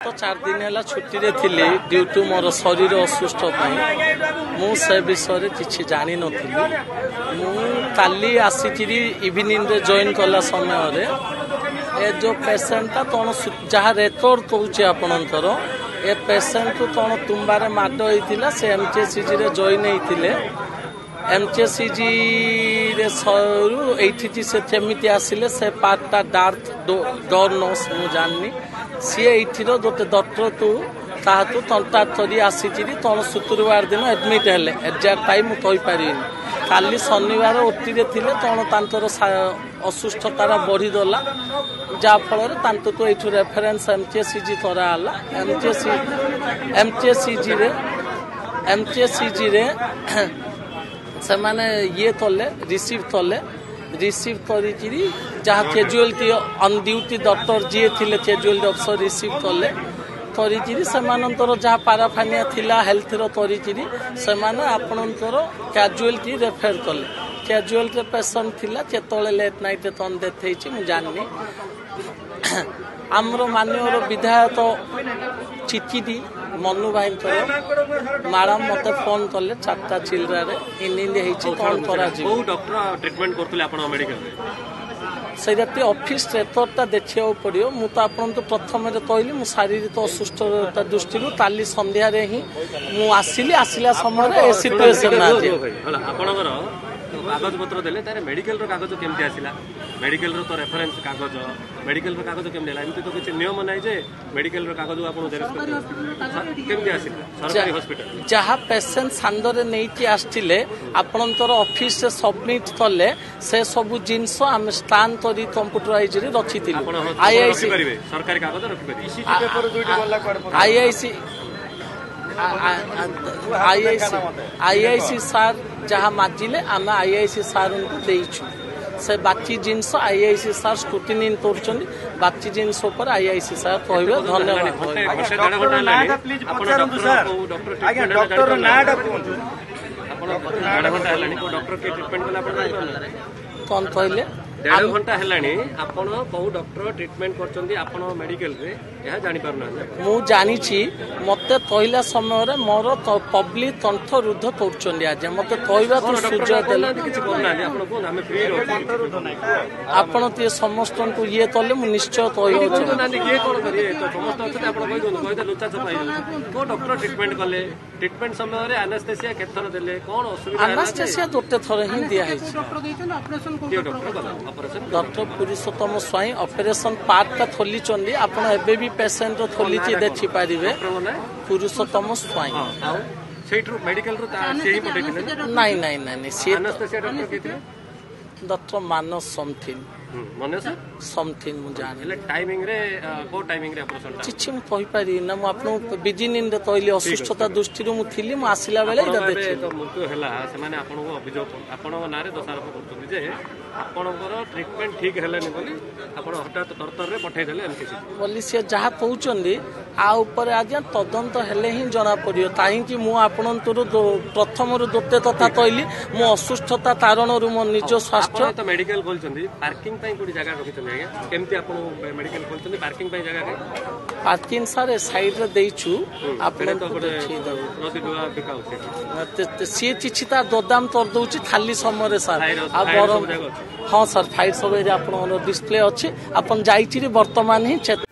तो 4 दिन है छुट्टी रे थिली ड्यू टू मोर शरीर असुस्थ मु से विषय किसी जानी नथिली मु काली आसिकिरी इवनिंग रे जॉइन कला समय रे ए जो पेशेंट ता तण जहा रेकॉर्ड कहूचे आपनकर ए पेशेंट को तण तुम्बारे माड होइतिला से एमटीसीजी रे जॉइन हेतिले एमटीसीजी रे सरू एठी से केमिति आसिले से पार्टटा डार्क डोर नोस मु जाननी सी एठीर गोटे डॉक्टर तू ताहातु तंता थरी आसीचिरी तण शुक्रवार दिन एडमिट हेले एग्जैक्ट टाइम कहि पारिनी काली शनिवार ओटी रे थिले तण तांतर असुस्थतार बढ़ी गला जा फल तांतो तो एठु रेफरेंस एमटीसीजी करा हला एमटीसीजी रे से माने ये तले रिसीव करी जहाँ कैजुअलिटी ऑन ड्यूटी डॉक्टर जी थिले कैजुअलिटी अफसर रिसीव कले करी जहाँ पाराफानिया थिला हेल्थ रो करी आपणकर कैजुअलिटी रेफर कले कैजुअलिटी पेशेंट थिला केतले लेट नाइट तन डेथ होइछि मु जाननी आमर माननीय विधायक चिठी मनु भाई मैडम मत फोन कले 4टा चिल्ड्रा कौन कर ऑफिस रेकॉर्डटा देखा पड़ो मु तो आपन तो प्रथम कहली मु शारीरिक असुस्थता दृष्टि काली संध्या ही मु आसला समय सिचुएशन कागज पत्र देले तारे मेडिकल रो कागज केमती आसिला मेडिकल रो तो रेफरेंस कागज मेडिकल रो कागज केमती आला एमती तो कुछ नियम नै जे मेडिकल रो कागज आपन जेरक्स केमती आसिला सरकारी हॉस्पिटल जहाँ पेशेंट सांदरे नेइति आस्तिले आपनकर ऑफिस से सबमिट कले से सब जिंस हम स्कैन करी कंप्यूटराइज रे रखितिलु आईआईसी सरकारी कागज रखि पारि ईसीजी पेपर दुइटा गल्ला कर आईआईसी सार जहाँ माजिले आम आईआईसी सार उनको देइछु से बाकी जिनस आईआईसी सार स्क्रूटिनी करछन बाकी जिनस ऊपर आईआईसी सार कहबे धन्यवाद कौन कहले 1.5 घंटा हेलानी आपण बहु डॉक्टर ट्रीटमेंट करचंदी आपण मेडिकल रे यह जानि परना मु जानि छी मते पहिला समय रे मोर पब्लिक कंठ रुद्ध करचंदी आज मते कहबा तो सुजय देले किछि करना आपण कोन हमें फ्री रहू आपण ते समस्त को ये तले मु निश्चय कहबो तो नानी ये कोन करिए तो समस्त अछि आपण कहि दोन कहि दे लुचा छपाई को डॉक्टर ट्रीटमेंट कले ट्रीटमेंट समय रे एनेस्थेसिया केथर देले कोन असुविधा एनेस्थेसिया दोटे थरे ही दिया है डॉक्टर देछन ऑपरेशन डॉक्टर पुरुषोत्तम स्वाई ऑपरेशन पार्ट का खोली चंदी आपण एबे भी पेशेंट रो खोली ची देखि पारिबे पुरुषोत्तम स्वाई सेट्रो मेडिकल रो सेही पटेथिले नहीं सी एनेस्थेसिया डॉक्टर केथिले डॉक्टर मानस समथिंग मु जानि टाइमिंग रे को टाइमिंग रे ऑपरेशन किछि मु कहि पारि ना मु आपन बिजिनिन रे कहली असुस्थता दृष्टि मु थिली मु आसिला बेले इदा देखि तो मृत्यु हैला से माने आपन को अभियोग आपन को नारे दोषारोप करछथि जे आपनकर ट्रीटमेंट ठीक हेलेनी बोली आपन हठात तरतर रे पठै देले एमसीसी बोली से जहा कहउचंदी आ ऊपर आज्ञा तदंत हेले ही जना पड़ियो ताही कि मु आपनंतर प्रथम रु दोते तथा कहली मु असुस्थता कारण रु मो निज स्वास्थ्य तो मेडिकल खोलचंदी पार्किंग पई कोडी जगह रखितन आज्ञा केमती आपन मेडिकल खोलचंदी पार्किंग पई जगह के पार्किंग सारे साइड रे देइछु आपन तो देखि दउ नदी डुआ बिका होते सी चिचिता दोदाम कर दउची खाली समय रे सार आ हाँ सर फाइट सब आप डिस्प्ले अच्छी आप वर्तमान ही चेक